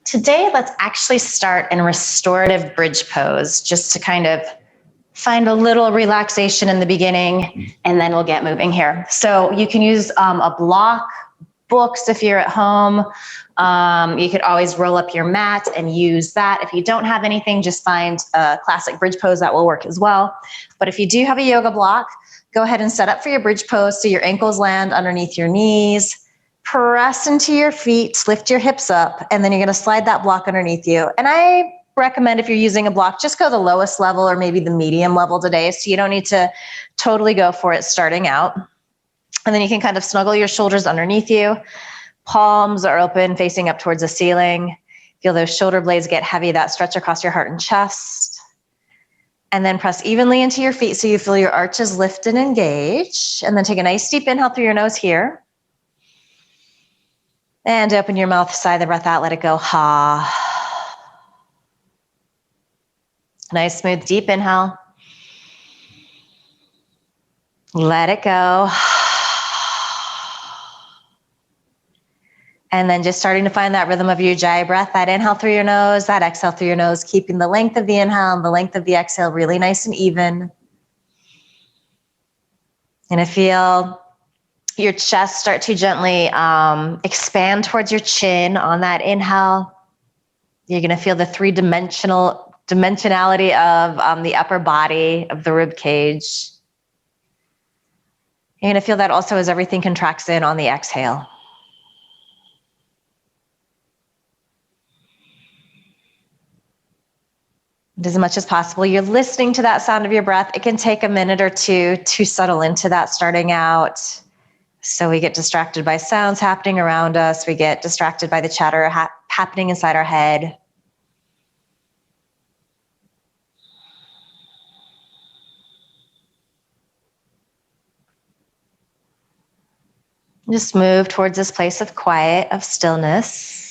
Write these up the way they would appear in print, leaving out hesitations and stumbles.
Today, let's actually start in restorative bridge pose, just to kind of find a little relaxation in the beginning, and then we'll get moving here. So you can use a block, books if you're at home. You could always roll up your mat and use that. If you don't have anything, just find a classic bridge pose that will work as well. But if you do have a yoga block, go ahead and set up for your bridge pose so your ankles land underneath your knees. Press into your feet, lift your hips up, and then you're going to slide that block underneath you. And I recommend, if you're using a block, just go the lowest level or maybe the medium level today, so you don't need to totally go for it starting out. And then you can kind of snuggle your shoulders underneath you. Palms are open, facing up towards the ceiling. Feel those shoulder blades get heavy, that stretch across your heart and chest. And then press evenly into your feet so you feel your arches lift and engage. And then take a nice deep inhale through your nose here. And open your mouth, sigh the breath out, let it go. Ha. Nice, smooth, deep inhale. Let it go. And then just starting to find that rhythm of your Ujjayi breath, that inhale through your nose, that exhale through your nose, keeping the length of the inhale and the length of the exhale really nice and even. And I feel your chest start to gently expand towards your chin on that inhale. You're going to feel the dimensionality of the upper body of the rib cage. You're going to feel that also as everything contracts in on the exhale. And as much as possible, you're listening to that sound of your breath. It can take a minute or two to settle into that starting out. So we get distracted by sounds happening around us. We get distracted by the chatter happening inside our head. Just move towards this place of quiet, of stillness.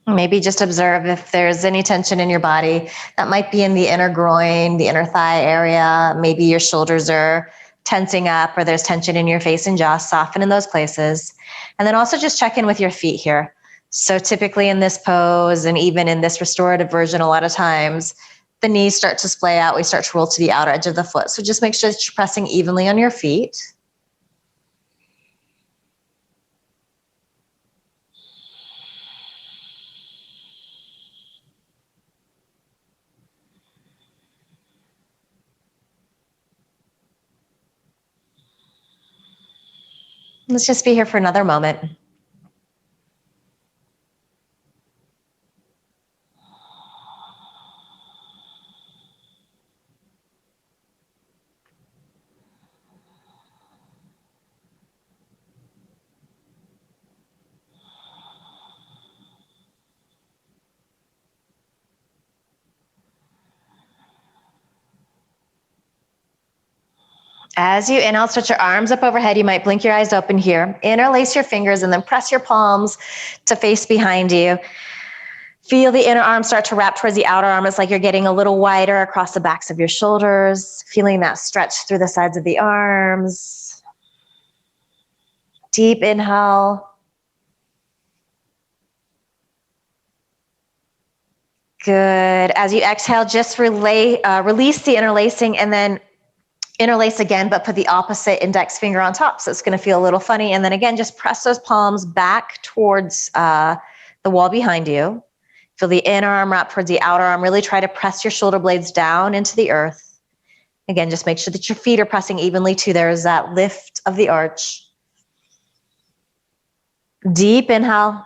Maybe just observe if there's any tension in your body. That might be in the inner groin, the inner thigh area. Maybe your shoulders are tensing up, or there's tension in your face and jaw. Soften in those places. And then also just check in with your feet here. So typically in this pose, and even in this restorative version, a lot of times the knees start to splay out. We start to roll to the outer edge of the foot. So just make sure that you're pressing evenly on your feet. Let's just be here for another moment. As you inhale, stretch your arms up overhead. You might blink your eyes open here. Interlace your fingers and then press your palms to face behind you. Feel the inner arm start to wrap towards the outer arm. It's like you're getting a little wider across the backs of your shoulders. Feeling that stretch through the sides of the arms. Deep inhale. Good. As you exhale, just release the interlacing and then interlace again, but put the opposite index finger on top. So it's going to feel a little funny. And then again, just press those palms back towards the wall behind you. Feel the inner arm wrap towards the outer arm. Really try to press your shoulder blades down into the earth. Again, just make sure that your feet are pressing evenly too. There's that lift of the arch. Deep inhale.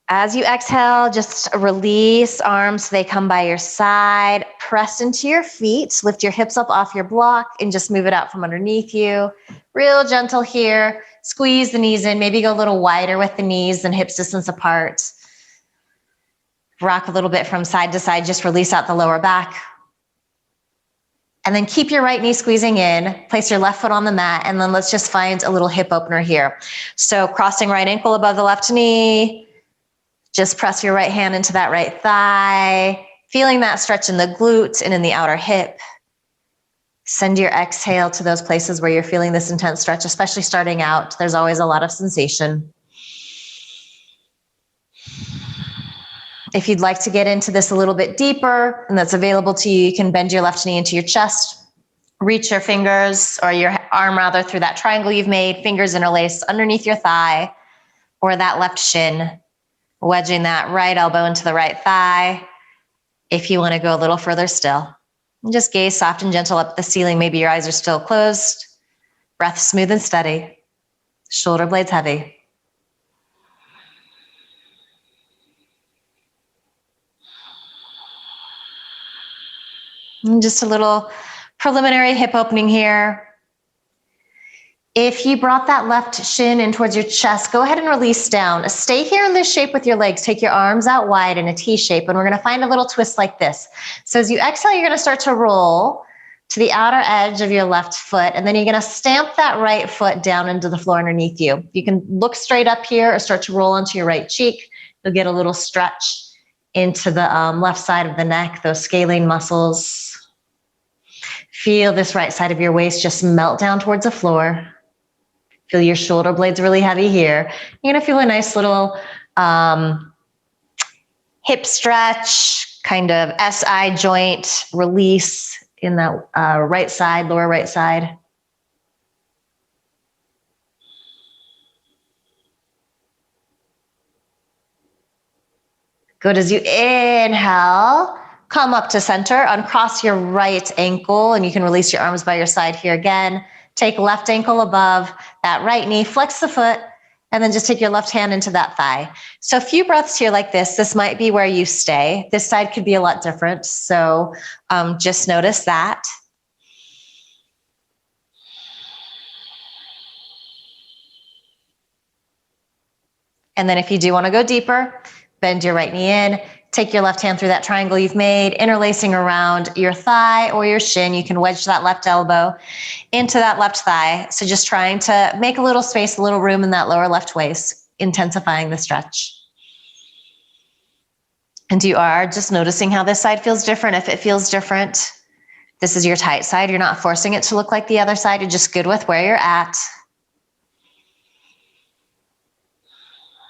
As you exhale, just release arms so they come by your side. Press into your feet. Lift your hips up off your block and just move it out from underneath you. Real gentle here. Squeeze the knees in. Maybe go a little wider with the knees and hips distance apart. Rock a little bit from side to side. Just release out the lower back. And then keep your right knee squeezing in, place your left foot on the mat, and then let's just find a little hip opener here. So crossing right ankle above the left knee, just press your right hand into that right thigh, feeling that stretch in the glute and in the outer hip. Send your exhale to those places where you're feeling this intense stretch, especially starting out. There's always a lot of sensation. If you'd like to get into this a little bit deeper and that's available to you, you can bend your left knee into your chest, reach your fingers or your arm rather through that triangle you've made, fingers interlaced underneath your thigh or that left shin, wedging that right elbow into the right thigh. If you want to go a little further still, just gaze soft and gentle up at the ceiling. Maybe your eyes are still closed. Breath smooth and steady. Shoulder blades heavy. And just a little preliminary hip opening here. If you brought that left shin in towards your chest, go ahead and release down. Stay here in this shape with your legs. Take your arms out wide in a T shape, and we're gonna find a little twist like this. So as you exhale, you're gonna start to roll to the outer edge of your left foot, and then you're gonna stamp that right foot down into the floor underneath you. You can look straight up here or start to roll onto your right cheek. You'll get a little stretch into the left side of the neck, those scalene muscles. Feel this right side of your waist just melt down towards the floor. Feel your shoulder blades really heavy here. You're gonna feel a nice little hip stretch, kind of SI joint release in that right side, lower right side. Good. As you inhale, come up to center, uncross your right ankle, and you can release your arms by your side here again. Take left ankle above that right knee, flex the foot, and then just take your left hand into that thigh. So a few breaths here like this. This might be where you stay. This side could be a lot different. So just notice that. And then if you do want to go deeper, bend your right knee in. Take your left hand through that triangle you've made, interlacing around your thigh or your shin. You can wedge that left elbow into that left thigh. So just trying to make a little space, a little room in that lower left waist, intensifying the stretch. And you are just noticing how this side feels different. If it feels different, this is your tight side. You're not forcing it to look like the other side. You're just good with where you're at.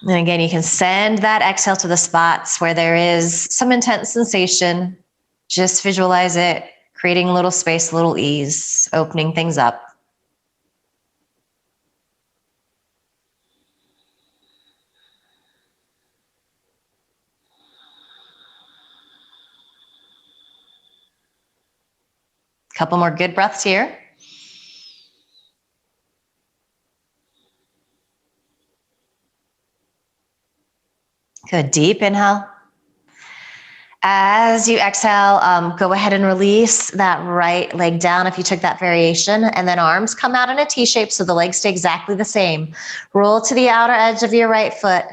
And again, you can send that exhale to the spots where there is some intense sensation. Just visualize it, creating a little space, a little ease, opening things up. Couple more good breaths here. Good, deep inhale. As you exhale, go ahead and release that right leg down if you took that variation, and then arms come out in a T shape so the legs stay exactly the same. Roll to the outer edge of your right foot,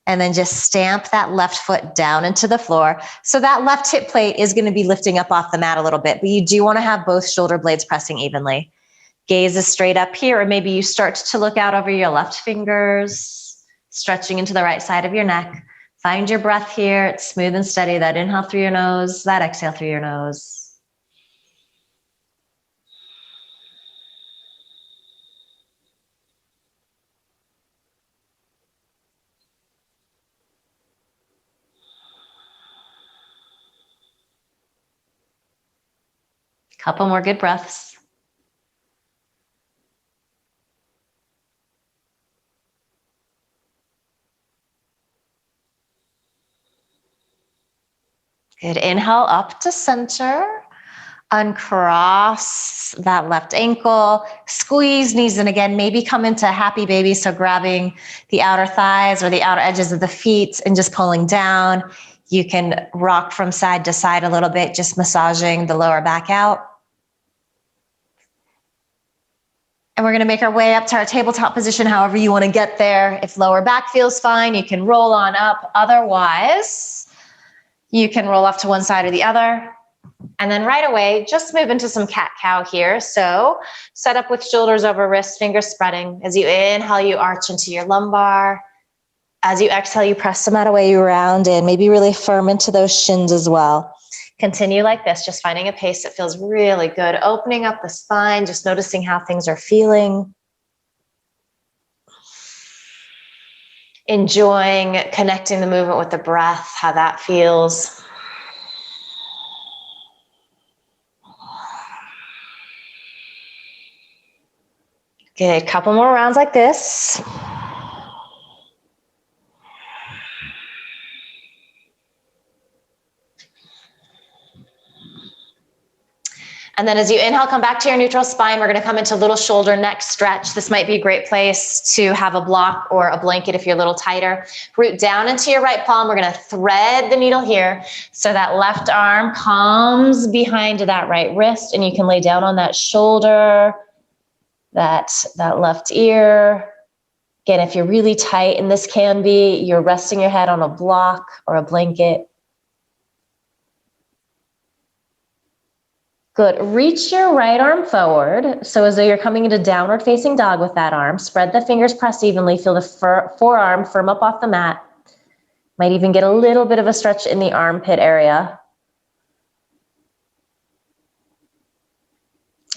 and then just stamp that left foot down into the floor. So that left hip plate is going to be lifting up off the mat a little bit, but you do want to have both shoulder blades pressing evenly. Gaze is straight up here, or maybe you start to look out over your left fingers, stretching into the right side of your neck. Find your breath here. It's smooth and steady. That inhale through your nose, that exhale through your nose. Couple more good breaths. Good. Inhale up to center. Uncross that left ankle. Squeeze knees in again. Maybe come into happy baby. So grabbing the outer thighs or the outer edges of the feet and just pulling down. You can rock from side to side a little bit, just massaging the lower back out. And we're going to make our way up to our tabletop position, however you want to get there. If lower back feels fine, you can roll on up. Otherwise, you can roll off to one side or the other. And then right away, just move into some cat-cow here. So set up with shoulders over wrists, fingers spreading. As you inhale, you arch into your lumbar. As you exhale, you press the mat away, you round in, maybe really firm into those shins as well. Continue like this, just finding a pace that feels really good. Opening up the spine, just noticing how things are feeling. Enjoying connecting the movement with the breath, how that feels. Good, couple more rounds like this. And then as you inhale, come back to your neutral spine. We're going to come into little shoulder neck stretch. This might be a great place to have a block or a blanket if you're a little tighter. Root down into your right palm. We're going to thread the needle here. So that left arm comes behind that right wrist, and you can lay down on that shoulder, that left ear. Again, if you're really tight, and this can be, you're resting your head on a block or a blanket. Good. Reach your right arm forward. So as though you're coming into downward facing dog with that arm. Spread the fingers, press evenly. Feel the forearm firm up off the mat. Might even get a little bit of a stretch in the armpit area.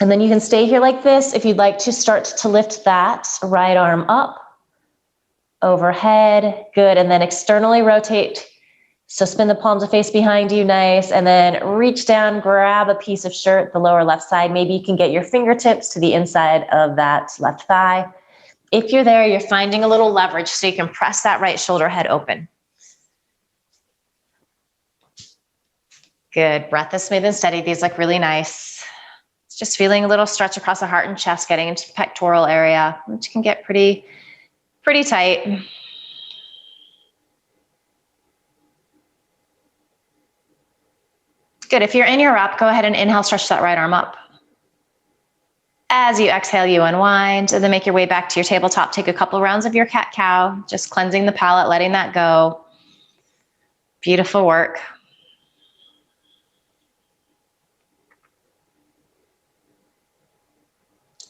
And then you can stay here like this. If you'd like to start to lift that right arm up, overhead. Good. And then externally rotate. So spin the palms of face behind you, nice, and then reach down, grab a piece of shirt, the lower left side. Maybe you can get your fingertips to the inside of that left thigh. If you're there, you're finding a little leverage so you can press that right shoulder head open. Good, breath is smooth and steady. These look really nice. It's just feeling a little stretch across the heart and chest, getting into the pectoral area, which can get pretty tight. Good, if you're in your up, go ahead and inhale, stretch that right arm up. As you exhale, you unwind, and then make your way back to your tabletop. Take a couple rounds of your cat-cow, just cleansing the palate, letting that go. Beautiful work.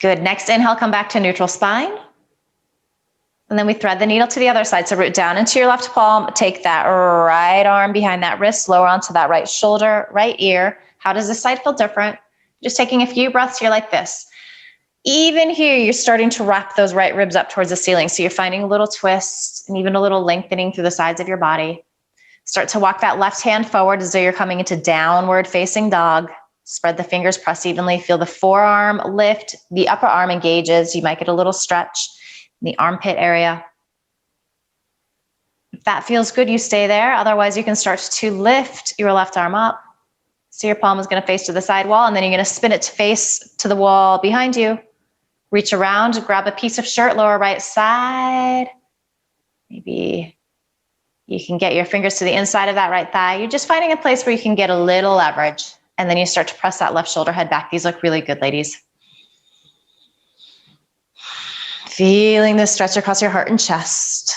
Good, next inhale, come back to neutral spine. And then we thread the needle to the other side. So root down into your left palm, take that right arm behind that wrist, lower onto that right shoulder, right ear. How does this side feel different? Just taking a few breaths here like this. Even here, you're starting to wrap those right ribs up towards the ceiling. So you're finding a little twist and even a little lengthening through the sides of your body. Start to walk that left hand forward as though you're coming into downward facing dog. Spread the fingers, press evenly. Feel the forearm lift, the upper arm engages. You might get a little stretch in the armpit area. If that feels good, you stay there. Otherwise, you can start to lift your left arm up. So your palm is going to face to the side wall, and then you're going to spin it to face to the wall behind you. Reach around, grab a piece of shirt, lower right side. Maybe you can get your fingers to the inside of that right thigh. You're just finding a place where you can get a little leverage, and then you start to press that left shoulder head back. These look really good, ladies. Feeling this stretch across your heart and chest.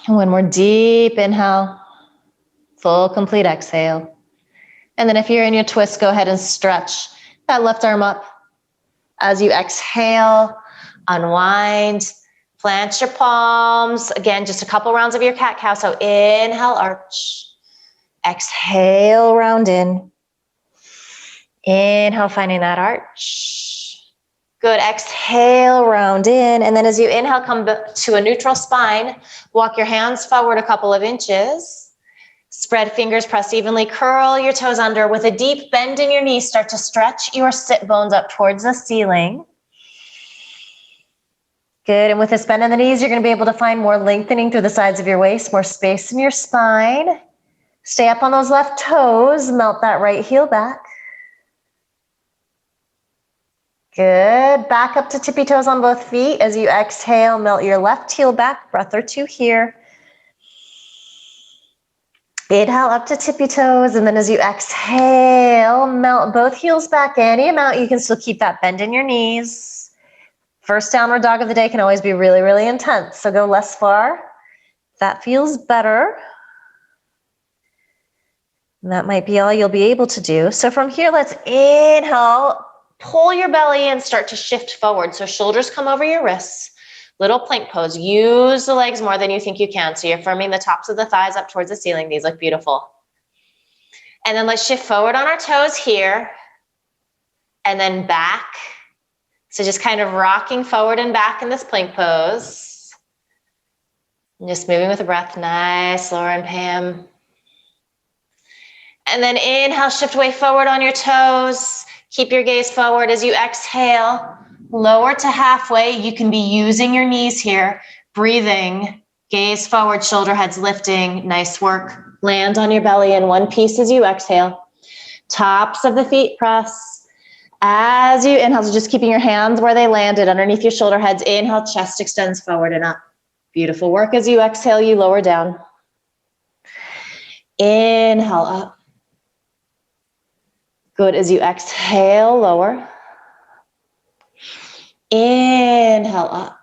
And one more deep inhale, full complete exhale. And then if you're in your twist, go ahead and stretch that left arm up. As you exhale, unwind. Plant your palms. Again, just a couple rounds of your cat-cow. So inhale, arch. Exhale, round in. Inhale, finding that arch. Good, exhale, round in. And then as you inhale, come to a neutral spine. Walk your hands forward a couple of inches. Spread fingers, press evenly. Curl your toes under. With a deep bend in your knees, start to stretch your sit bones up towards the ceiling. Good, and with this bend in the knees, you're going to be able to find more lengthening through the sides of your waist, more space in your spine. Stay up on those left toes, melt that right heel back. Good, back up to tippy toes on both feet. As you exhale, melt your left heel back, breath or two here. Inhale up to tippy toes, and then as you exhale, melt both heels back any amount. You can still keep that bend in your knees. First downward dog of the day can always be really, really intense, so go less far. That feels better. And that might be all you'll be able to do. So from here, let's inhale, pull your belly and start to shift forward. So shoulders come over your wrists. Little plank pose. Use the legs more than you think you can. So you're firming the tops of the thighs up towards the ceiling. These look beautiful. And then let's shift forward on our toes here. And then back. So just kind of rocking forward and back in this plank pose. And just moving with the breath. Nice, Laura and Pam. And then inhale, shift way forward on your toes. Keep your gaze forward as you exhale. Lower to halfway. You can be using your knees here. Breathing. Gaze forward, shoulder heads lifting. Nice work. Land on your belly in one piece as you exhale. Tops of the feet press. As you inhale, so just keeping your hands where they landed underneath your shoulder heads. Inhale, chest extends forward and up. Beautiful work. As you exhale, you lower down. Inhale up. Good. As you exhale, lower. Inhale up.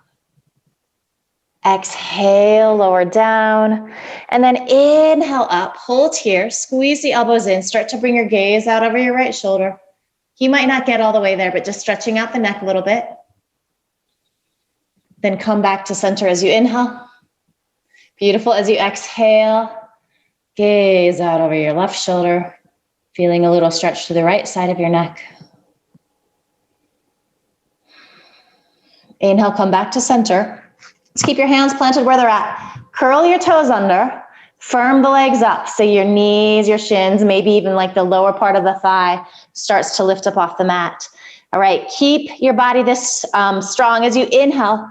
Exhale, lower down. And then inhale up. Hold here. Squeeze the elbows in. Start to bring your gaze out over your right shoulder. You might not get all the way there, but just stretching out the neck a little bit. Then come back to center as you inhale. Beautiful. As you exhale, gaze out over your left shoulder. Feeling a little stretch to the right side of your neck. Inhale, come back to center. Let's keep your hands planted where they're at. Curl your toes under. Firm the legs up. So your knees, your shins, maybe even like the lower part of the thigh starts to lift up off the mat. All right, keep your body this strong. As you inhale,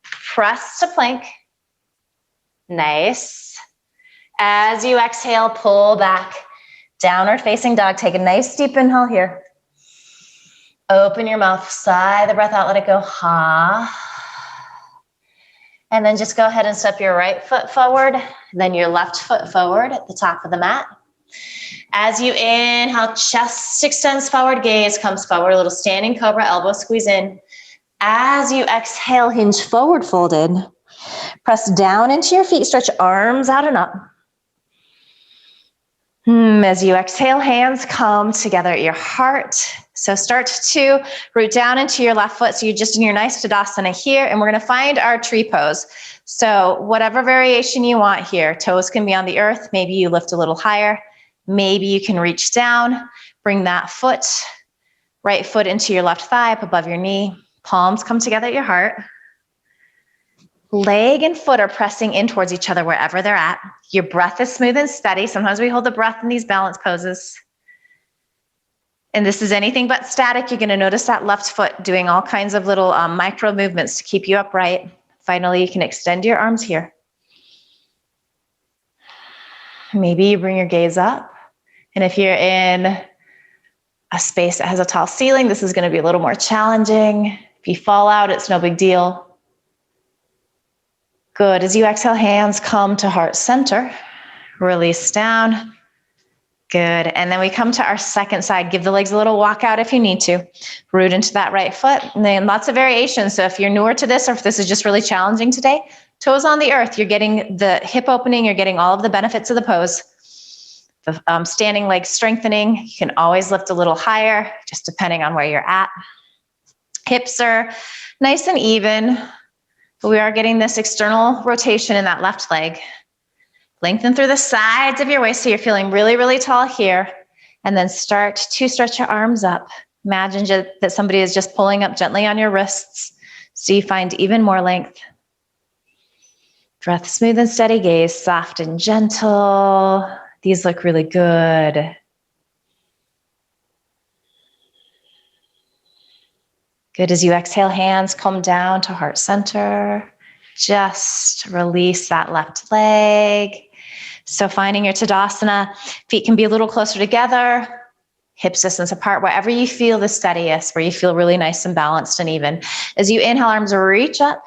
press to plank. Nice. As you exhale, pull back. Downward facing dog. Take a nice deep inhale here. Open your mouth, sigh the breath out, let it go. Ha. And then just go ahead and step your right foot forward, then your left foot forward at the top of the mat. As you inhale, chest extends forward, gaze comes forward, a little standing cobra, elbow squeeze in. As you exhale, hinge forward folded. Press down into your feet, stretch arms out and up. As you exhale, hands come together at your heart. So start to root down into your left foot. So you're just in your nice Tadasana here, and we're going to find our tree pose. So whatever variation you want here, toes can be on the earth. Maybe you lift a little higher. Maybe you can reach down, bring that foot, right foot into your left thigh up above your knee. Palms come together at your heart. Leg and foot are pressing in towards each other wherever they're at. Your breath is smooth and steady. Sometimes we hold the breath in these balance poses. And this is anything but static. You're going to notice that left foot doing all kinds of little micro movements to keep you upright. Finally, you can extend your arms here. Maybe you bring your gaze up. And if you're in a space that has a tall ceiling, this is going to be a little more challenging. If you fall out, it's no big deal. Good. As you exhale, hands come to heart center. Release down. Good. And then we come to our second side. Give the legs a little walk out if you need to. Root into that right foot. And then lots of variations. So if you're newer to this, or if this is just really challenging today, toes on the earth. You're getting the hip opening. You're getting all of the benefits of the pose. The standing leg strengthening. You can always lift a little higher, just depending on where you're at. Hips are nice and even. But we are getting this external rotation in that left leg. Lengthen through the sides of your waist so you're feeling really, really tall here. And then start to stretch your arms up. Imagine that somebody is just pulling up gently on your wrists so you find even more length. Breath smooth and steady, gaze soft and gentle. These look really good. Good. As you exhale, hands come down to heart center. Just release that left leg. So finding your Tadasana, feet can be a little closer together, hips distance apart, wherever you feel the steadiest, where you feel really nice and balanced and even. As you inhale, arms reach up.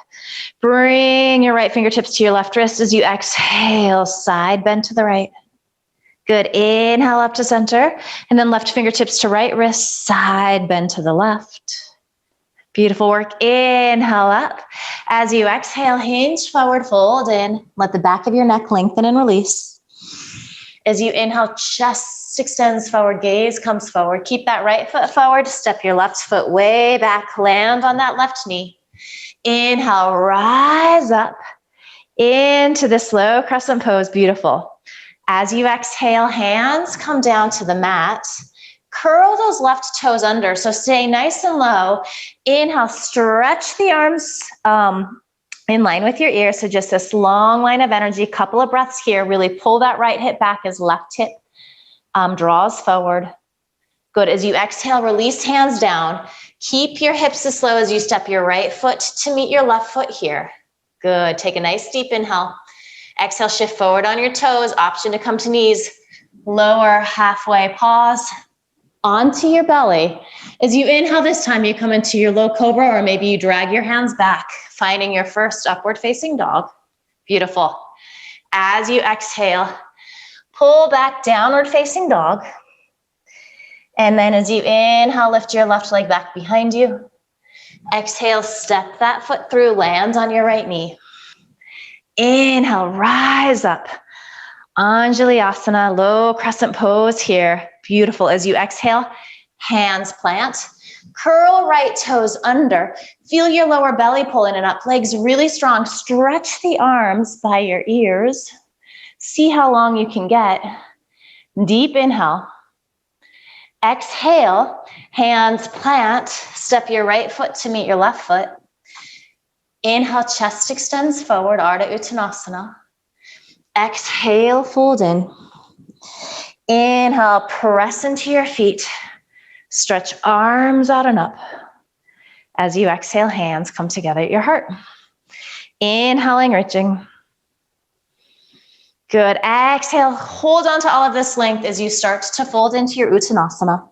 Bring your right fingertips to your left wrist. As you exhale, side bend to the right. Good. Inhale up to center, and then left fingertips to right wrist, side bend to the left. Beautiful work. Inhale up. As you exhale, hinge forward, fold in. Let the back of your neck lengthen and release. As you inhale, chest extends forward, gaze comes forward. Keep that right foot forward. Step your left foot way back. Land on that left knee. Inhale, rise up into the slow crescent pose. Beautiful. As you exhale, hands come down to the mat. Curl those left toes under, so stay nice and low. Inhale, stretch the arms in line with your ears, so just this long line of energy. Couple of breaths here. Really pull that right hip back as left hip draws forward. Good. As you exhale, release hands down. Keep your hips as slow as you step your right foot to meet your left foot here. Good. Take a nice deep inhale. Exhale, shift forward on your toes. Option to come to knees. Lower, halfway, pause. Onto your belly. As you inhale this time, you come into your low cobra, or maybe you drag your hands back, finding your first upward facing dog. Beautiful. As you exhale, pull back, downward facing dog. And then as you inhale, lift your left leg back behind you. Exhale, step that foot through, land on your right knee. Inhale, rise up. Anjaliasana, low crescent pose here. Beautiful. As you exhale, hands plant. Curl right toes under. Feel your lower belly pulling it up. Legs really strong. Stretch the arms by your ears. See how long you can get. Deep inhale. Exhale, hands plant. Step your right foot to meet your left foot. Inhale, chest extends forward, Ardha Uttanasana. Exhale, fold in. Inhale, press into your feet. Stretch arms out and up. As you exhale, hands come together at your heart. Inhaling, reaching. Good. Exhale, hold on to all of this length as you start to fold into your Uttanasana.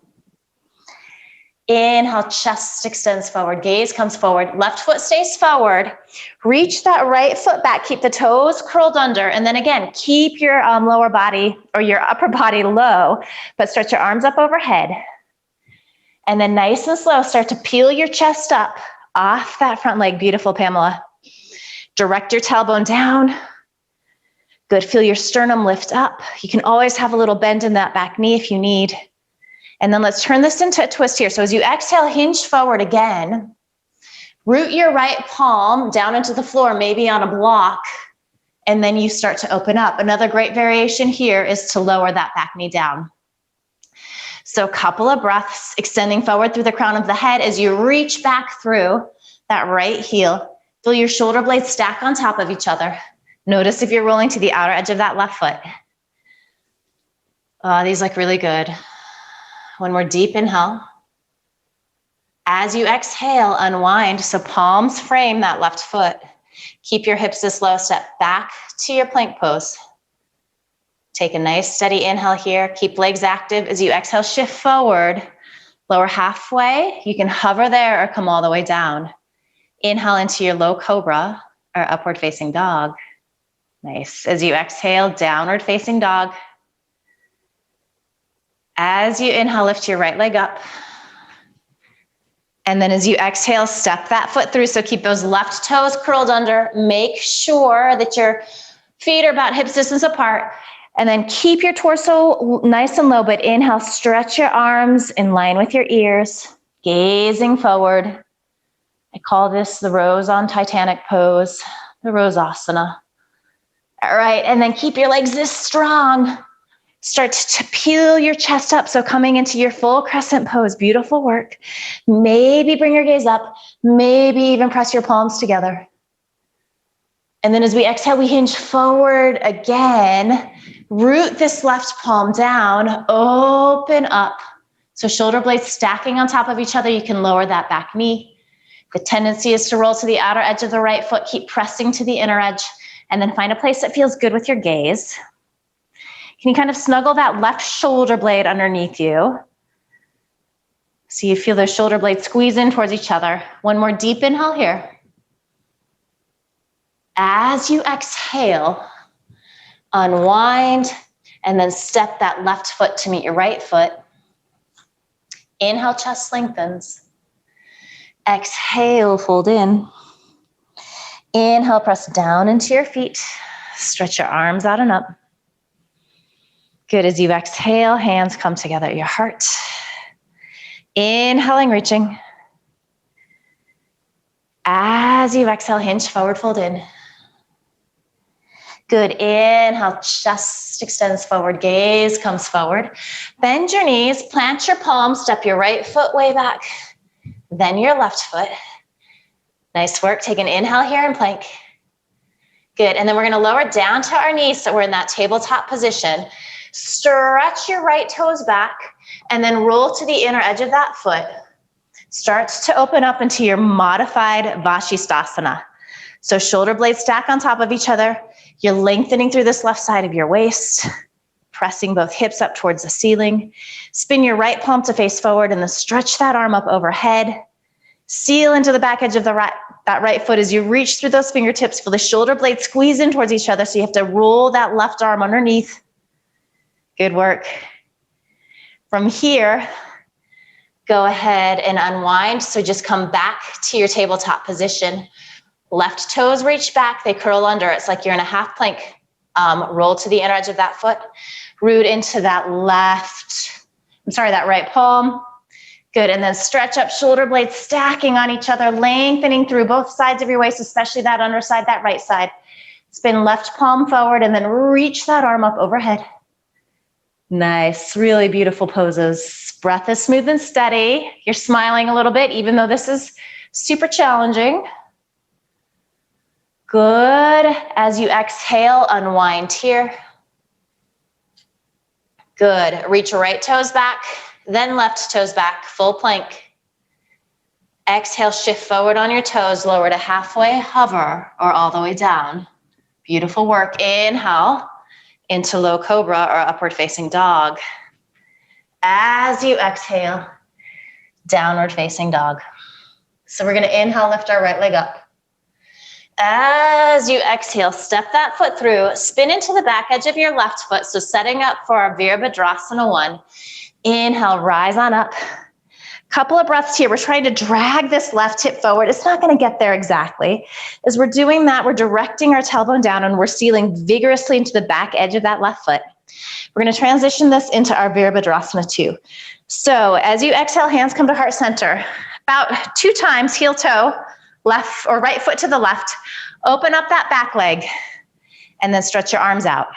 Inhale, chest extends forward, gaze comes forward, left foot stays forward. Reach that right foot back, keep the toes curled under, and then again, keep your lower body or your upper body low, but stretch your arms up overhead. And then nice and slow, start to peel your chest up off that front leg. Beautiful, Pamela. Direct your tailbone down. Good, feel your sternum lift up. You can always have a little bend in that back knee if you need. And then let's turn this into a twist here. So as you exhale, hinge forward again. Root your right palm down into the floor, maybe on a block. And then you start to open up. Another great variation here is to lower that back knee down. So a couple of breaths, extending forward through the crown of the head as you reach back through that right heel. Feel your shoulder blades stack on top of each other. Notice if you're rolling to the outer edge of that left foot. Oh, these look really good. One more deep inhale. As you exhale, unwind. So palms frame that left foot. Keep your hips as low. Step back to your plank pose. Take a nice steady inhale here. Keep legs active. As you exhale, shift forward. Lower halfway. You can hover there or come all the way down. Inhale into your low cobra or upward facing dog. Nice. As you exhale, downward facing dog. As you inhale, lift your right leg up. And then as you exhale, step that foot through. So keep those left toes curled under. Make sure that your feet are about hips distance apart. And then keep your torso nice and low, but inhale, stretch your arms in line with your ears, gazing forward. I call this the Rose on Titanic pose, the Rosasana. All right, and then keep your legs this strong. Start to peel your chest up. So coming into your full crescent pose, beautiful work. Maybe bring your gaze up, maybe even press your palms together. And then as we exhale, we hinge forward again. Root this left palm down, open up. So shoulder blades stacking on top of each other. You can lower that back knee. The tendency is to roll to the outer edge of the right foot. Keep pressing to the inner edge. And then find a place that feels good with your gaze. Can you kind of snuggle that left shoulder blade underneath you? So you feel those shoulder blades squeeze in towards each other. One more deep inhale here. As you exhale, unwind, And then step that left foot to meet your right foot. Inhale, chest lengthens. Exhale, fold in. Inhale, press down into your feet. Stretch your arms out and up. Good. As you exhale, hands come together at your heart. Inhaling, reaching. As you exhale, hinge forward, fold in. Good. Inhale, chest extends forward, gaze comes forward. Bend your knees, plant your palms, step your right foot way back, then your left foot. Nice work. Take an inhale here and plank. Good. And then we're going to lower down to our knees so we're in that tabletop position. Stretch your right toes back and then roll to the inner edge of that foot. Start to open up into your modified Vashisthasana. So shoulder blades stack on top of each other. You're lengthening through this left side of your waist, pressing both hips up towards the ceiling. Spin your right palm to face forward and then stretch that arm up overhead. Seal into the back edge of that right foot as you reach through those fingertips. Feel the shoulder blades squeeze in towards each other, so you have to roll that left arm underneath. Good work. From here, go ahead and unwind. So just come back to your tabletop position. Left toes reach back, they curl under. It's like you're in a half plank. Roll to the inner edge of that foot. Root into that right palm. Good, and then stretch up, shoulder blades stacking on each other, lengthening through both sides of your waist, especially that underside, that right side. Spin left palm forward and then reach that arm up overhead. Nice, really beautiful poses. Breath is smooth and steady. You're smiling a little bit, even though this is super challenging. Good. As you exhale, unwind here. Good. Reach your right toes back, then left toes back, full plank. Exhale, shift forward on your toes, lower to halfway, hover, or all the way down. Beautiful work. Inhale into low cobra or upward facing dog. As you exhale, downward facing dog. So we're going to inhale, lift our right leg up. As you exhale, step that foot through, spin into the back edge of your left foot. So setting up for our Veer Bhadrasana 1. Inhale, rise on up. Couple of breaths here. We're trying to drag this left hip forward. It's not going to get there exactly. As we're doing that, we're directing our tailbone down and we're sealing vigorously into the back edge of that left foot. We're going to transition this into our Veer Bhadrasana 2. So as you exhale, hands come to heart center. About 2 times, heel toe, left or right foot to the left. Open up that back leg and then stretch your arms out.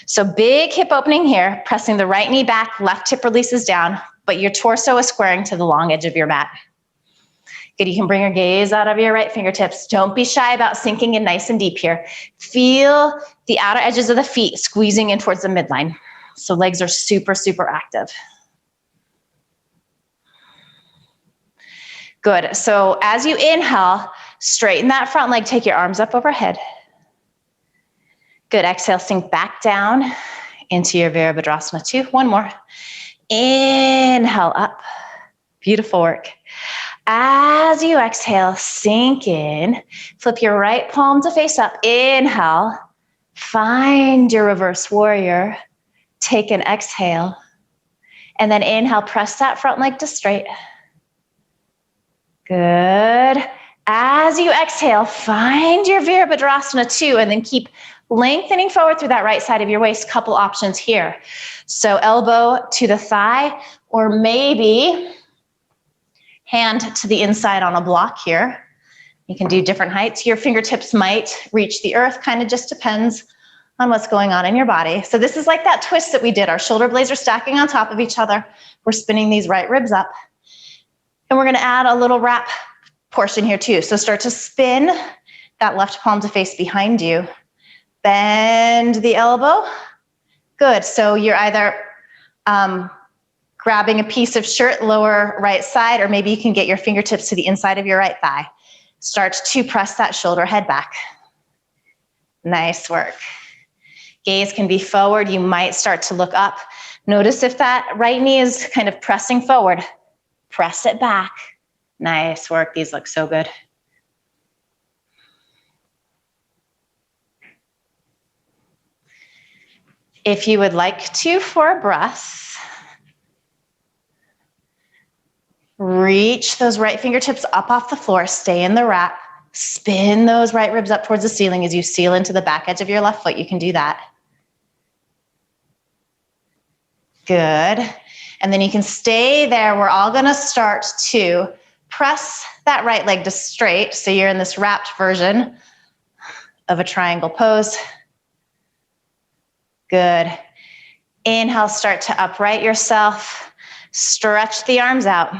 So big hip opening here, pressing the right knee back, left hip releases down, but your torso is squaring to the long edge of your mat. Good, you can bring your gaze out of your right fingertips. Don't be shy about sinking in nice and deep here. Feel the outer edges of the feet squeezing in towards the midline. So legs are super, super active. Good, so as you inhale, straighten that front leg, take your arms up overhead. Good, exhale, sink back down into your Veer Bhadrasana 2. One more. Inhale up. Beautiful work. As you exhale, sink in. Flip your right palm to face up. Inhale. Find your reverse warrior. Take an exhale. And then inhale, press that front leg to straight. Good. As you exhale, find your Veer Bhadrasana 2 and then keep lengthening forward through that right side of your waist. Couple options here. So elbow to the thigh, or maybe hand to the inside on a block here. You can do different heights. Your fingertips might reach the earth, kind of just depends on what's going on in your body. So this is like that twist that we did. Our shoulder blades are stacking on top of each other. We're spinning these right ribs up. And we're going to add a little wrap portion here too. So start to spin that left palm to face behind you. Bend the elbow. Good. So you're either grabbing a piece of shirt, lower right side, or maybe you can get your fingertips to the inside of your right thigh. Start to press that shoulder head back. Nice work. Gaze can be forward. You might start to look up. Notice if that right knee is kind of pressing forward. Press it back. Nice work. These look so good. If you would like to, for a breath, reach those right fingertips up off the floor, stay in the wrap, spin those right ribs up towards the ceiling as you seal into the back edge of your left foot. You can do that. Good. And then you can stay there. We're all gonna start to press that right leg to straight. So you're in this wrapped version of a triangle pose. Good. Inhale, start to upright yourself. Stretch the arms out.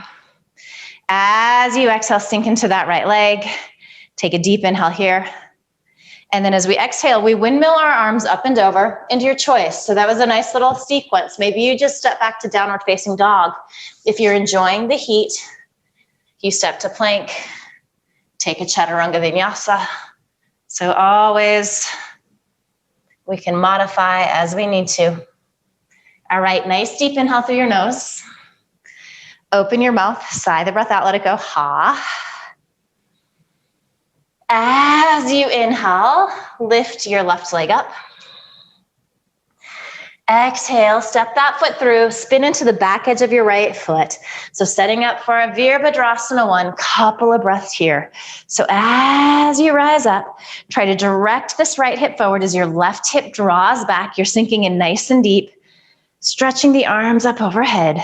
As you exhale, sink into that right leg. Take a deep inhale here. And then as we exhale, we windmill our arms up and over into your choice. So that was a nice little sequence. Maybe you just step back to downward facing dog. If you're enjoying the heat, you step to plank, take a chaturanga vinyasa. So always we can modify as we need to. All right, nice deep inhale through your nose. Open your mouth, sigh the breath out, let it go, ha. As you inhale, lift your left leg up. Exhale, step that foot through, spin into the back edge of your right foot. So setting up for a Veer Bhadrasana one, couple of breaths here. So as you rise up, try to direct this right hip forward as your left hip draws back. You're sinking in nice and deep, stretching the arms up overhead.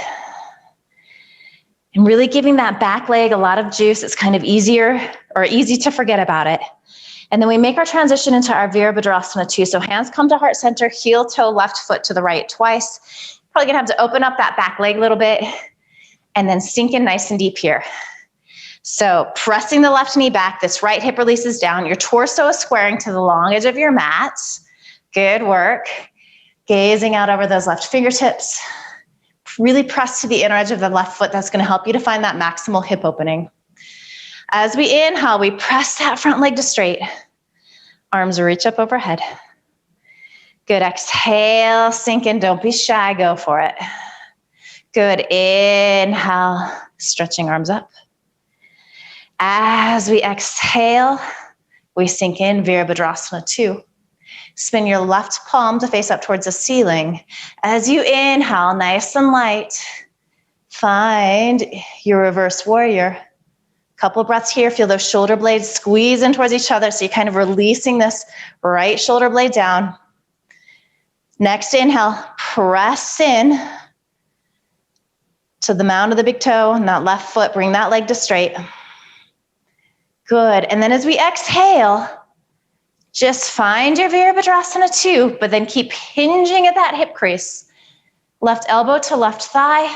And really giving that back leg a lot of juice. It's kind of easier or easy to forget about it. And then we make our transition into our Veer Bhadrasana 2. So hands come to heart center, heel, toe, left foot to the right twice. Probably gonna have to open up that back leg a little bit and then sink in nice and deep here. So pressing the left knee back, this right hip releases down. Your torso is squaring to the long edge of your mat. Good work. Gazing out over those left fingertips. Really press to the inner edge of the left foot. That's going to help you to find that maximal hip opening. As we inhale, we press that front leg to straight. Arms reach up overhead. Good. Exhale, sink in. Don't be shy. Go for it. Good. Inhale, stretching arms up. As we exhale, we sink in Veer Bhadrasana 2. Spin your left palm to face up towards the ceiling. As you inhale, nice and light, find your reverse warrior. Couple breaths here. Feel those shoulder blades squeeze in towards each other. So you're kind of releasing this right shoulder blade down. Next inhale, press in to the mound of the big toe and that left foot. Bring that leg to straight. Good. And then as we exhale, just find your Veer Bhadrasana 2, but then keep hinging at that hip crease. Left elbow to left thigh,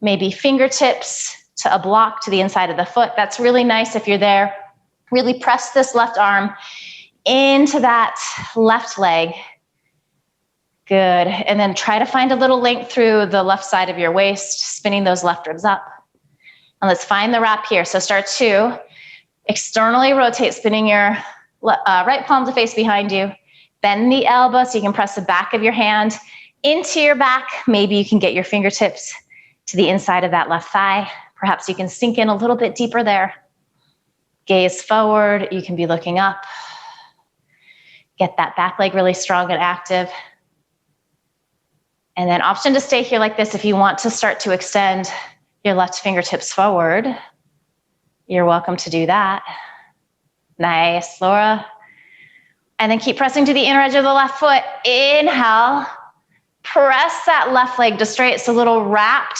maybe fingertips to a block to the inside of the foot. That's really nice if you're there. Really press this left arm into that left leg. Good. And then try to find a little length through the left side of your waist, spinning those left ribs up. And let's find the wrap here. So start to externally rotate, spinning your right palm to face behind you. Bend the elbow so you can press the back of your hand into your back. Maybe you can get your fingertips to the inside of that left thigh. Perhaps you can sink in a little bit deeper there. Gaze forward. You can be looking up. Get that back leg really strong and active. And then option to stay here like this. If you want to start to extend your left fingertips forward, you're welcome to do that. Nice, Laura. And then keep pressing to the inner edge of the left foot. Inhale. Press that left leg to straight. It's a little wrapped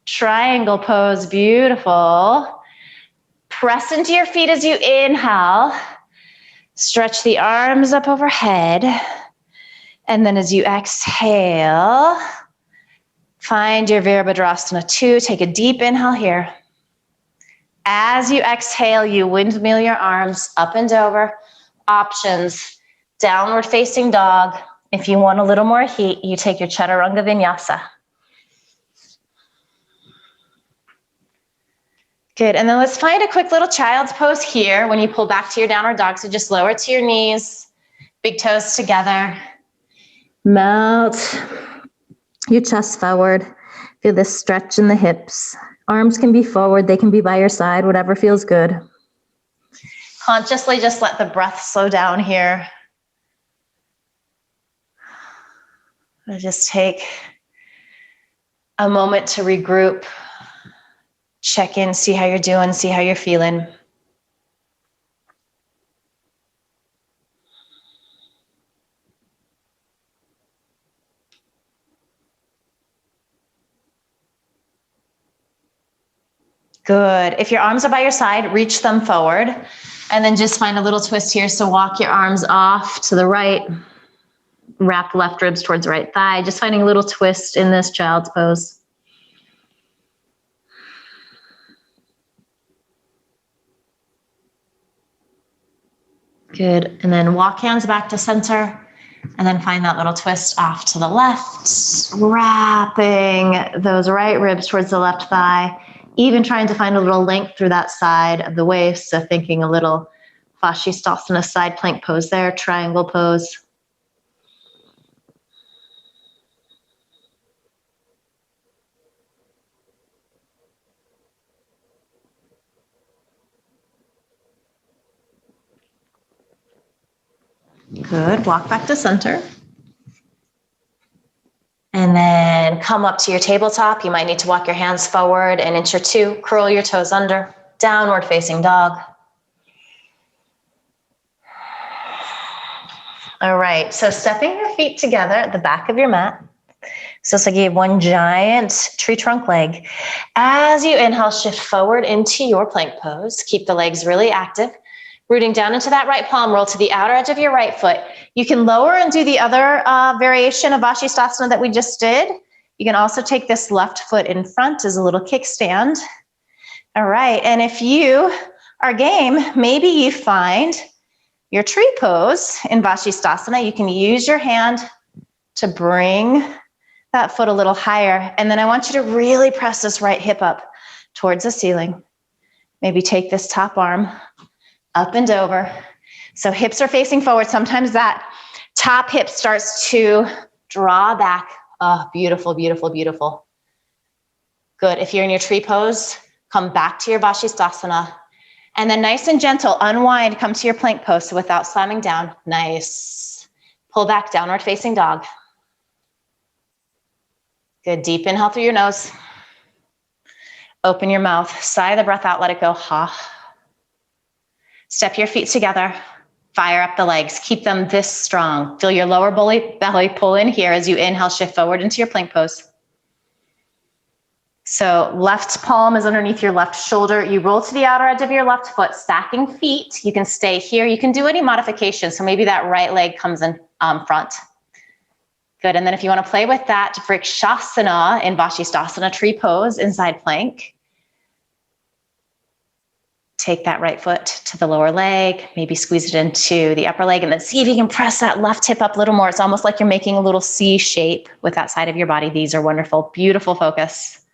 triangle pose. Beautiful. Press into your feet as you inhale. Stretch the arms up overhead. And then as you exhale, find your Veer Bhadrasana 2. Take a deep inhale here. As you exhale, you windmill your arms up and over. Options, downward facing dog. If you want a little more heat, you take your chaturanga vinyasa. Good, and then let's find a quick little child's pose here when you pull back to your downward dog. So just lower to your knees, big toes together. Melt your chest forward. Feel this stretch in the hips. Arms can be forward, they can be by your side, whatever feels good. Consciously just let the breath slow down here. Just take a moment to regroup, check in, see how you're doing, see how you're feeling. Good. If your arms are by your side, reach them forward and then just find a little twist here. So walk your arms off to the right, wrap left ribs towards the right thigh, just finding a little twist in this child's pose. Good. And then walk hands back to center and then find that little twist off to the left, wrapping those right ribs towards the left thigh, even trying to find a little length through that side of the waist. So thinking a little Shavasana side plank pose there, triangle pose. Good. Walk back to center. And then come up to your tabletop. You might need to walk your hands forward an inch or two. Curl your toes under. Downward facing dog. All right. So stepping your feet together at the back of your mat. So it's like you have one giant tree trunk leg. As you inhale, shift forward into your plank pose. Keep the legs really active. Rooting down into that right palm, roll to the outer edge of your right foot. You can lower and do the other variation of Shavasana that we just did. You can also take this left foot in front as a little kickstand. All right, and if you are game, maybe you find your tree pose in Shavasana. You can use your hand to bring that foot a little higher. And then I want you to really press this right hip up towards the ceiling. Maybe take this top arm up and over. So hips are facing forward. Sometimes that top hip starts to draw back. Oh, beautiful, beautiful, beautiful. Good. If you're in your tree pose, come back to your Shavasana. And then nice and gentle, unwind, come to your plank pose. So without slamming down, nice. Pull back, downward facing dog. Good. Deep inhale through your nose. Open your mouth. Sigh the breath out. Let it go. Ha. Step your feet together. Fire up the legs. Keep them this strong. Feel your lower belly pull in here as you inhale, shift forward into your plank pose. So left palm is underneath your left shoulder. You roll to the outer edge of your left foot, stacking feet. You can stay here. You can do any modification. So maybe that right leg comes in front. Good. And then if you want to play with that, Vrikshasana in Shavasana tree pose, inside plank. Take that right foot to the lower leg, maybe squeeze it into the upper leg, and then see if you can press that left hip up a little more. It's almost like you're making a little C shape with that side of your body. These are wonderful, beautiful focus.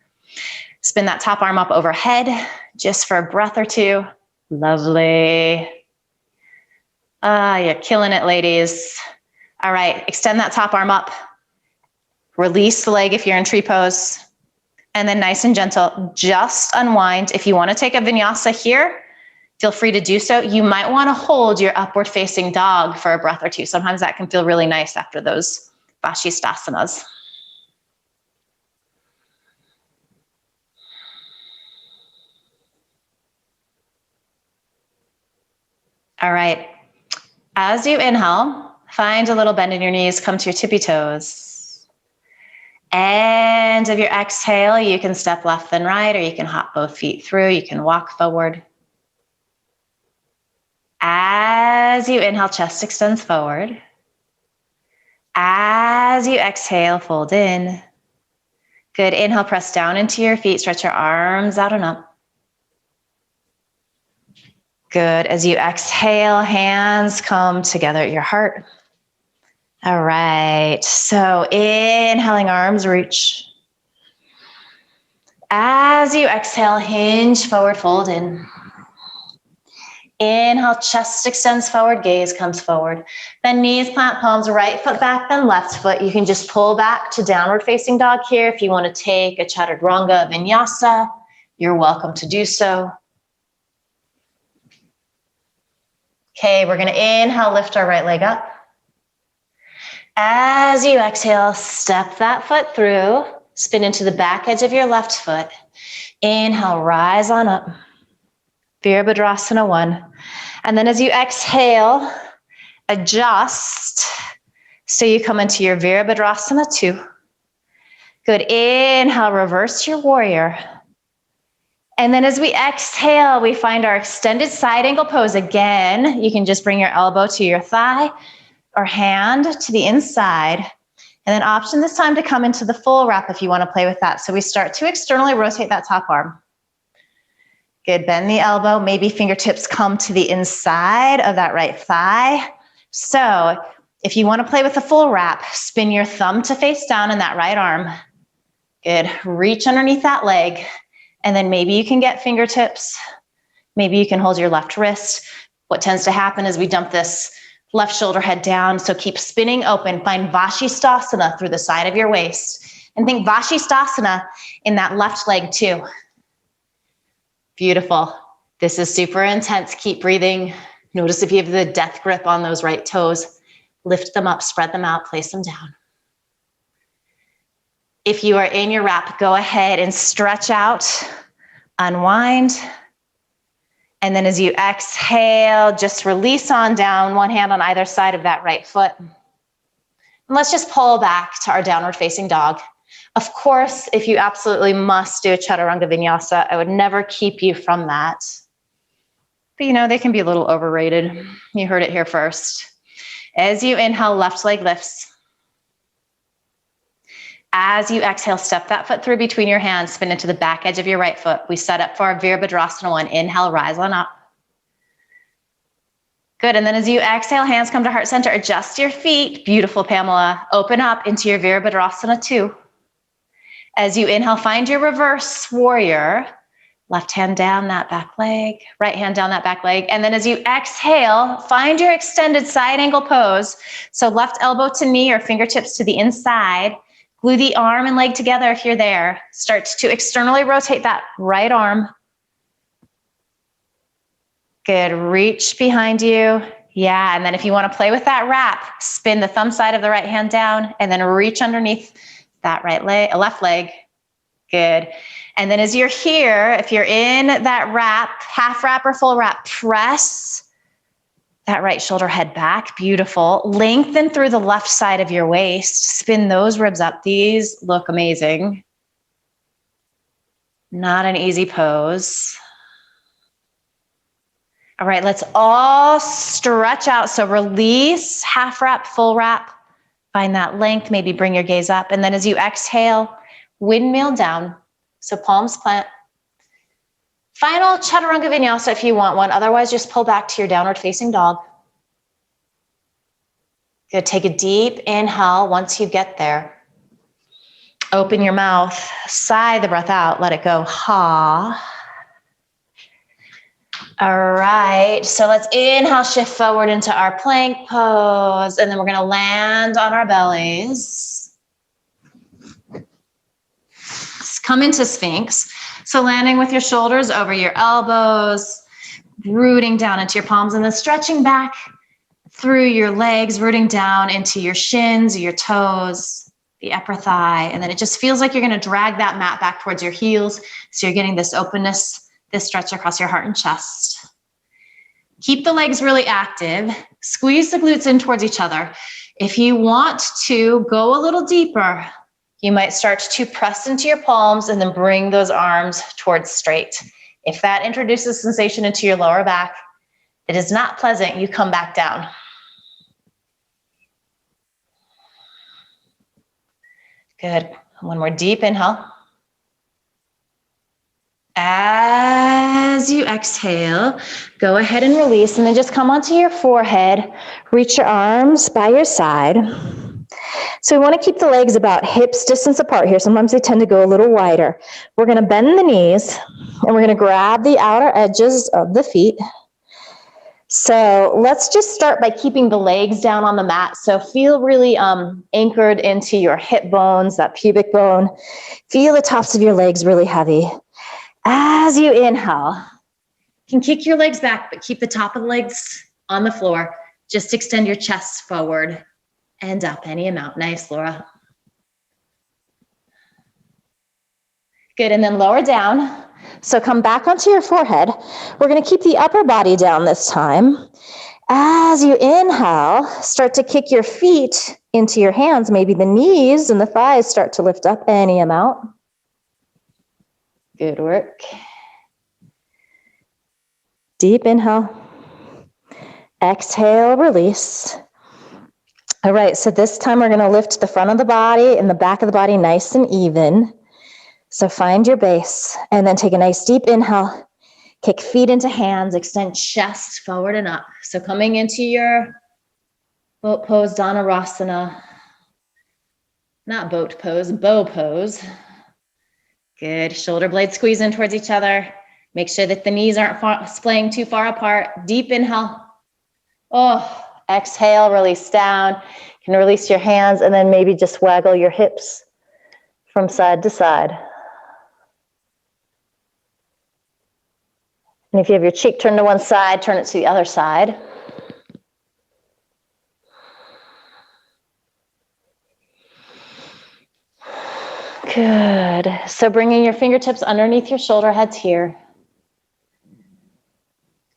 Spin that top arm up overhead just for a breath or two. Lovely. You're killing it, ladies. All right, extend that top arm up. Release the leg if you're in tree pose. And then nice and gentle, just unwind. If you want to take a vinyasa here, feel free to do so. You might want to hold your upward facing dog for a breath or two. Sometimes that can feel really nice after those Vashistasanas. All right. As you inhale, find a little bend in your knees, come to your tippy toes. End of your exhale, you can step left then right, or you can hop both feet through. You can walk forward. As you inhale, chest extends forward. As you exhale, fold in. Good. Inhale, press down into your feet, stretch your arms out and up. Good. As you exhale, hands come together at your heart. All right. So inhaling, arms reach. As you exhale, hinge forward, fold in. Inhale, chest extends forward, gaze comes forward. Then knees plant palms, right foot back, then left foot. You can just pull back to downward facing dog here. If you want to take a chaturanga vinyasa, you're welcome to do so. Okay, we're going to inhale, lift our right leg up. As you exhale, step that foot through, spin into the back edge of your left foot. Inhale, rise on up. Veer Bhadrasana 1. And then as you exhale, adjust. So you come into your Veer Bhadrasana 2. Good. Inhale, reverse your warrior. And then as we exhale, we find our extended side angle pose. Again, you can just bring your elbow to your thigh or hand to the inside. And then option this time to come into the full wrap if you want to play with that. So we start to externally rotate that top arm. Good, bend the elbow, maybe fingertips come to the inside of that right thigh. So if you want to play with the full wrap, spin your thumb to face down in that right arm. Good, reach underneath that leg. And then maybe you can get fingertips. Maybe you can hold your left wrist. What tends to happen is we dump this left shoulder head down. So keep spinning open. Find Vashisthasana through the side of your waist. And think Vashisthasana in that left leg too. Beautiful. This is super intense. Keep breathing. Notice if you have the death grip on those right toes. Lift them up, spread them out, place them down. If you are in your wrap, go ahead and stretch out, unwind. And then as you exhale, just release on down, one hand on either side of that right foot. And let's just pull back to our downward facing dog. Of course, if you absolutely must do a chaturanga vinyasa, I would never keep you from that. But you know, they can be a little overrated. You heard it here first. As you inhale, left leg lifts. As you exhale, step that foot through between your hands, spin into the back edge of your right foot. We set up for our Veer Bhadrasana 1. Inhale, rise on up. Good, and then as you exhale, hands come to heart center, adjust your feet. Beautiful, Pamela. Open up into your Veer Bhadrasana 2. As you inhale, find your reverse warrior. Left hand down that back leg, right hand down that back leg. And then as you exhale, find your extended side angle pose. So left elbow to knee or fingertips to the inside. Glue the arm and leg together if you're there. Start to externally rotate that right arm. Good, reach behind you. Yeah, and then if you want to play with that wrap, spin the thumb side of the right hand down and then reach underneath that right leg, left leg. Good. And then as you're here, if you're in that wrap, half wrap or full wrap, press that right shoulder head back. Beautiful. Lengthen through the left side of your waist. Spin those ribs up. These look amazing. Not an easy pose. All right, let's all stretch out. So release, half wrap, full wrap. Find that length, maybe bring your gaze up. And then as you exhale, windmill down. So palms plant. Final chaturanga vinyasa if you want one. Otherwise, just pull back to your downward facing dog. Good, take a deep inhale once you get there. Open your mouth, sigh the breath out, let it go. Ha. All right, so let's inhale, shift forward into our plank pose, and then we're gonna land on our bellies. Come into Sphinx. So landing with your shoulders over your elbows, rooting down into your palms, and then stretching back through your legs, rooting down into your shins, your toes, the upper thigh, and then it just feels like you're gonna drag that mat back towards your heels, so you're getting this openness, this stretch across your heart and chest. Keep the legs really active. Squeeze the glutes in towards each other. If you want to go a little deeper, you might start to press into your palms and then bring those arms towards straight. If that introduces sensation into your lower back, it is not pleasant, you come back down. Good. One more deep inhale. As you exhale, go ahead and release, and then just come onto your forehead. Reach your arms by your side. So we want to keep the legs about hips distance apart here. Sometimes they tend to go a little wider. We're going to bend the knees, and we're going to grab the outer edges of the feet. So let's just start by keeping the legs down on the mat. So feel really anchored into your hip bones, that pubic bone. Feel the tops of your legs really heavy. As you inhale, you can kick your legs back, but keep the top of the legs on the floor. Just extend your chest forward. and up, any amount. Nice, Laura. Good, and then lower down. So come back onto your forehead. We're gonna keep the upper body down this time. As you inhale, start to kick your feet into your hands. Maybe the knees and the thighs start to lift up any amount. Good work. Deep inhale. Exhale, release. All right, so this time we're going to lift the front of the body and the back of the body nice and even. So find your base and then take a nice deep inhale. Kick feet into hands, extend chest forward and up. So coming into your boat pose, Dandasana. Not boat pose, bow pose. Good, shoulder blades squeeze in towards each other. Make sure that the knees aren't splaying too far apart. Deep inhale. Oh, exhale, release down. You can release your hands and then maybe just waggle your hips from side to side. And if you have your cheek turned to one side, turn it to the other side. Good. So bringing your fingertips underneath your shoulder heads here.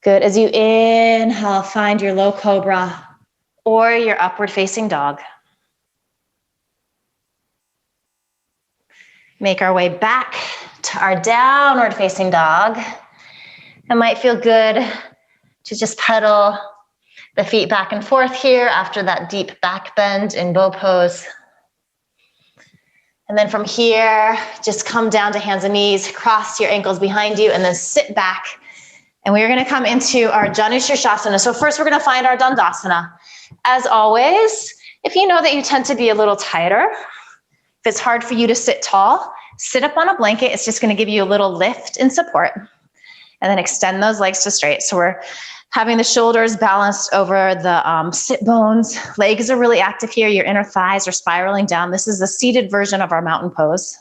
Good. As you inhale, find your low cobra or your upward facing dog. Make our way back to our downward facing dog. It might feel good to just pedal the feet back and forth here after that deep back bend in bow pose. And then from here, just come down to hands and knees, cross your ankles behind you, and then sit back. And we're gonna come into our Shavasana. So first we're gonna find our Dandasana. As always, if you know that you tend to be a little tighter, if it's hard for you to sit tall, sit up on a blanket. It's just gonna give you a little lift and support. And then extend those legs to straight. So we're having the shoulders balanced over the sit bones. Legs are really active here. Your inner thighs are spiraling down. This is the seated version of our mountain pose.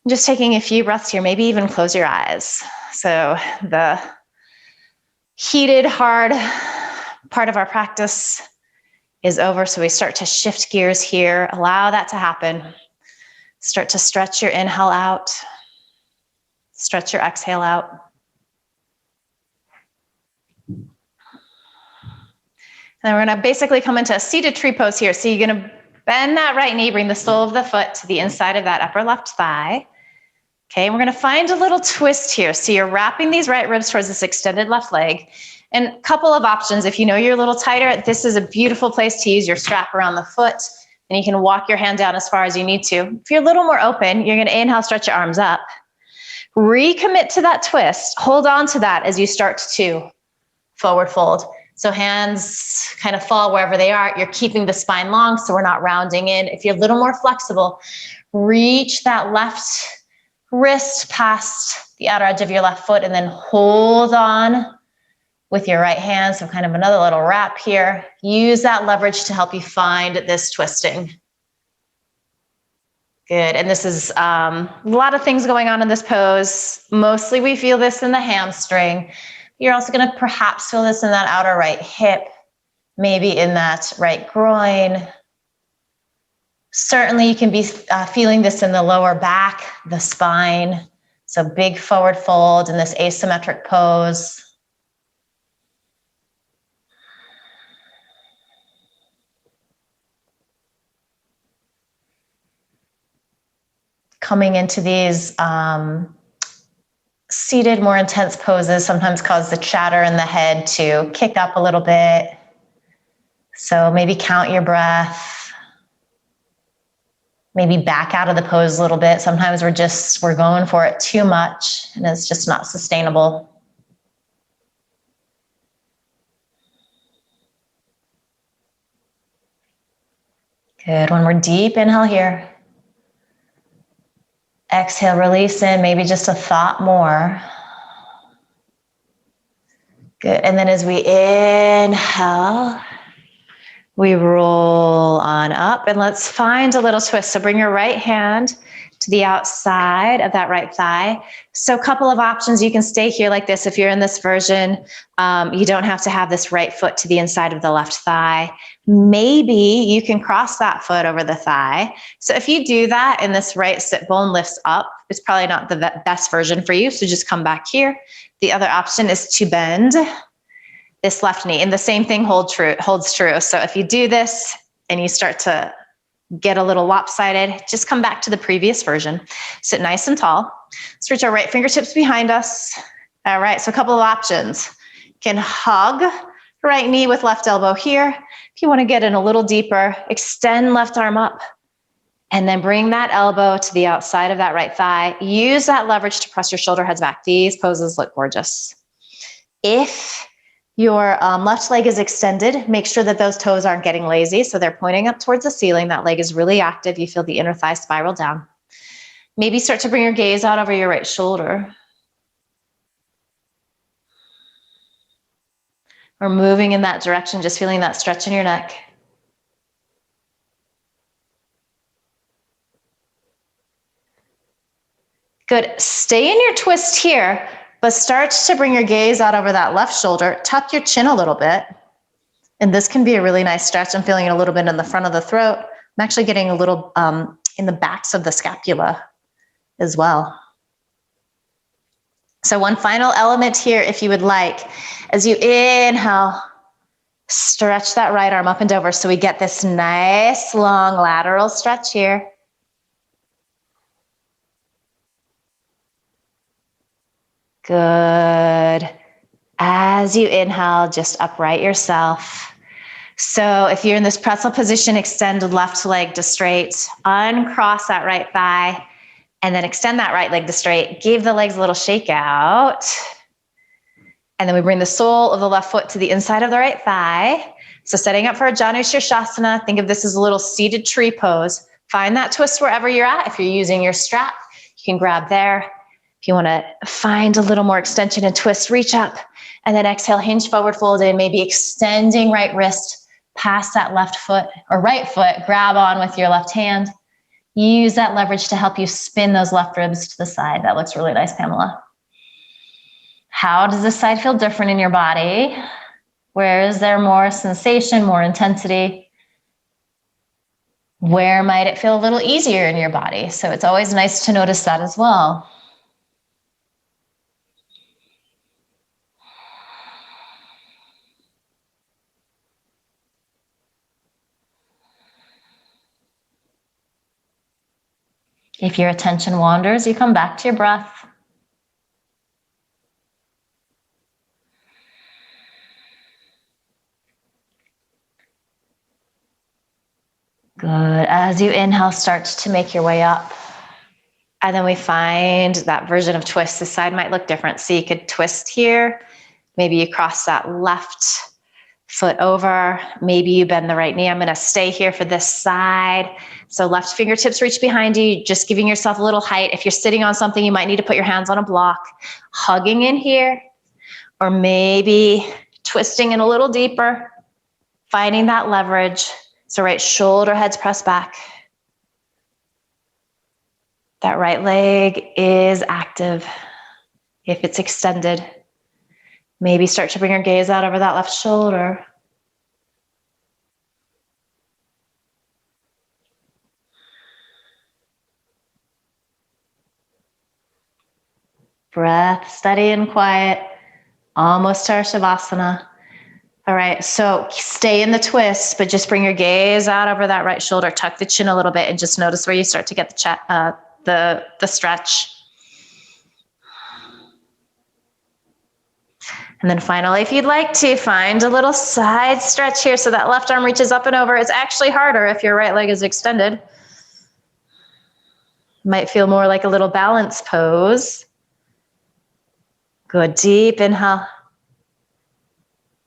Just taking a few breaths here, maybe even close your eyes. So the heated, hard part of our practice is over. So we start to shift gears here. Allow that to happen. Start to stretch your inhale out. Stretch your exhale out. And then we're gonna basically come into a seated tree pose here. So you're gonna bend that right knee, bring the sole of the foot to the inside of that upper left thigh. Okay, and we're gonna find a little twist here. So you're wrapping these right ribs towards this extended left leg. And a couple of options. If you know you're a little tighter, this is a beautiful place to use your strap around the foot, and you can walk your hand down as far as you need to. If you're a little more open, you're gonna inhale, stretch your arms up. Recommit to that twist. Hold on to that as you start to forward fold. So hands kind of fall wherever they are. You're keeping the spine long, so we're not rounding in. If you're a little more flexible, reach that left wrist past the outer edge of your left foot and then hold on with your right hand. So kind of another little wrap here. Use that leverage to help you find this twisting. Good, and this is a lot of things going on in this pose. Mostly we feel this in the hamstring. You're also gonna perhaps feel this in that outer right hip, maybe in that right groin. Certainly you can be feeling this in the lower back, the spine. So big forward fold in this asymmetric pose. Coming into these seated, more intense poses sometimes cause the chatter in the head to kick up a little bit. So maybe count your breath. Maybe back out of the pose a little bit. Sometimes we're going for it too much and it's just not sustainable. Good, one more deep inhale here. Exhale, release in, maybe just a thought more. Good, and then as we inhale, we roll on up and let's find a little twist. So bring your right hand to the outside of that right thigh. So a couple of options. You can stay here like this. If you're in this version, you don't have to have this right foot to the inside of the left thigh. Maybe you can cross that foot over the thigh. So if you do that and this right sit bone lifts up, it's probably not the best version for you. So just come back here. The other option is to bend this left knee, and the same thing holds true. So if you do this and you start to get a little lopsided, just come back to the previous version. Sit nice and tall. Let's reach our right fingertips behind us. All right, so a couple of options. You can hug right knee with left elbow here. If you want to get in a little deeper, extend left arm up and then bring that elbow to the outside of that right thigh. Use that leverage to press your shoulder heads back. These poses look gorgeous. If your left leg is extended, make sure that those toes aren't getting lazy. So they're pointing up towards the ceiling. That leg is really active. You feel the inner thigh spiral down. Maybe start to bring your gaze out over your right shoulder. Or moving in that direction, just feeling that stretch in your neck. Good. Stay in your twist here, but start to bring your gaze out over that left shoulder. Tuck your chin a little bit. And this can be a really nice stretch. I'm feeling it a little bit in the front of the throat. I'm actually getting a little in the backs of the scapula as well. So one final element here, if you would like, as you inhale, stretch that right arm up and over so we get this nice long lateral stretch here. Good. As you inhale, just upright yourself. So if you're in this pretzel position, extend left leg to straight, uncross that right thigh, and then extend that right leg to straight. Give the legs a little shake out. And then we bring the sole of the left foot to the inside of the right thigh. So setting up for a Jana Shavasana, think of this as a little seated tree pose. Find that twist wherever you're at. If you're using your strap, you can grab there. If you want to find a little more extension and twist, reach up. And then exhale, hinge forward, fold in, maybe extending right wrist past that left foot or right foot. Grab on with your left hand. Use that leverage to help you spin those left ribs to the side. That looks really nice, Pamela. How does this side feel different in your body? Where is there more sensation, more intensity? Where might it feel a little easier in your body? So it's always nice to notice that as well. If your attention wanders, you come back to your breath. Good. As you inhale, start to make your way up. And then we find that version of twist. This side might look different. So you could twist here. Maybe you cross that left foot over. Maybe you bend the right knee. I'm going to stay here for this side. So left fingertips reach behind you, just giving yourself a little height. If you're sitting on something, you might need to put your hands on a block. Hugging in here, or maybe twisting in a little deeper, finding that leverage. So right shoulder heads press back. That right leg is active. If it's extended, maybe start to bring your gaze out over that left shoulder. Breath steady and quiet. Almost to our Shavasana. All right, so stay in the twist, but just bring your gaze out over that right shoulder. Tuck the chin a little bit and just notice where you start to get the stretch. And then finally, if you'd like to, find a little side stretch here so that left arm reaches up and over. It's actually harder if your right leg is extended. Might feel more like a little balance pose. Good, deep inhale.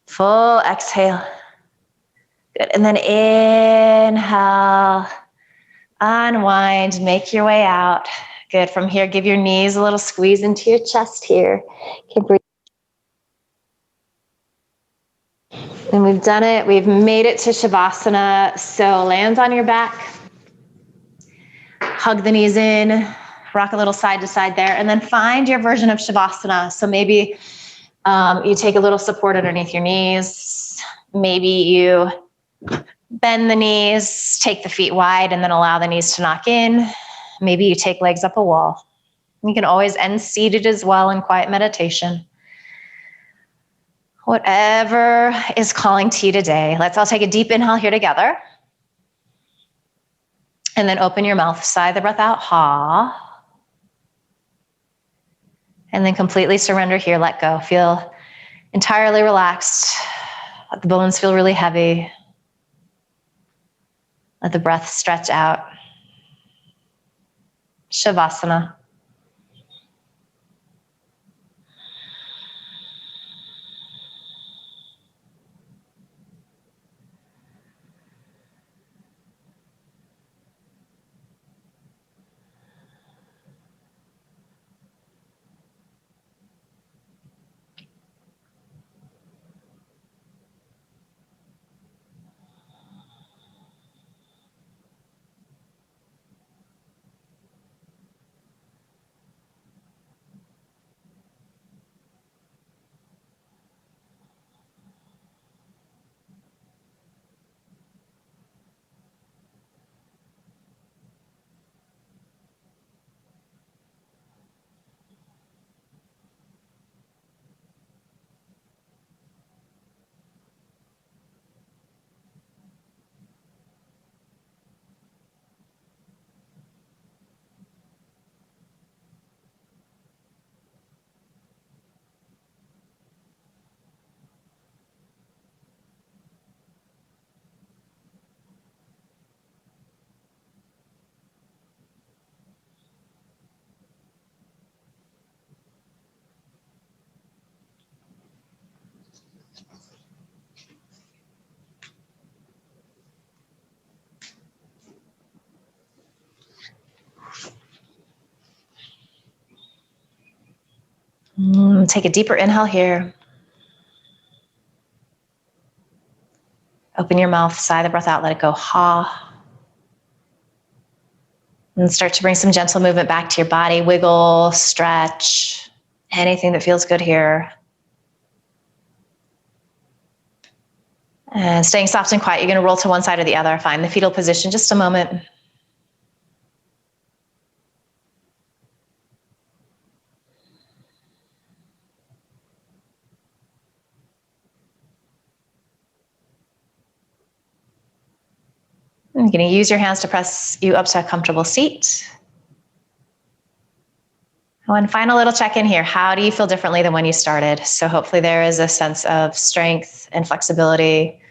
Full exhale. Good, and then inhale. Unwind, make your way out. Good, from here, give your knees a little squeeze into your chest here. Okay, breathe. And we've done it. We've made it to Shavasana. So land on your back. Hug the knees in, rock a little side to side there, and then find your version of Shavasana. So maybe you take a little support underneath your knees. Maybe you bend the knees, take the feet wide, and then allow the knees to knock in. Maybe you take legs up a wall. You can always end seated as well in quiet meditation. Whatever is calling to you today. Let's all take a deep inhale here together. And then open your mouth, sigh the breath out, ha. And then completely surrender here, let go. Feel entirely relaxed. Let the bones feel really heavy. Let the breath stretch out. Shavasana. Take a deeper inhale here. Open your mouth, sigh the breath out, let it go, ha. And start to bring some gentle movement back to your body. Wiggle, stretch, anything that feels good here. And staying soft and quiet, you're gonna roll to one side or the other. Find the fetal position, just a moment. You're going to use your hands to press you up to a comfortable seat. One final little check-in here. How do you feel differently than when you started? So hopefully there is a sense of strength and flexibility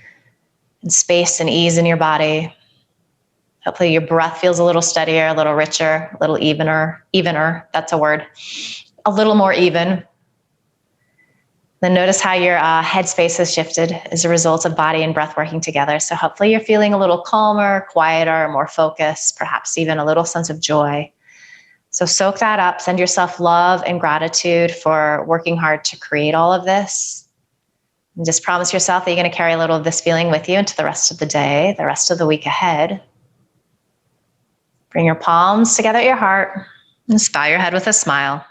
and space and ease in your body. Hopefully your breath feels a little steadier, a little richer, a little evener, that's a word, a little more even. Then notice how your headspace has shifted as a result of body and breath working together. So hopefully you're feeling a little calmer, quieter, more focused, perhaps even a little sense of joy. So soak that up, send yourself love and gratitude for working hard to create all of this. And just promise yourself that you're going to carry a little of this feeling with you into the rest of the day, the rest of the week ahead. Bring your palms together at your heart and just bow your head with a smile.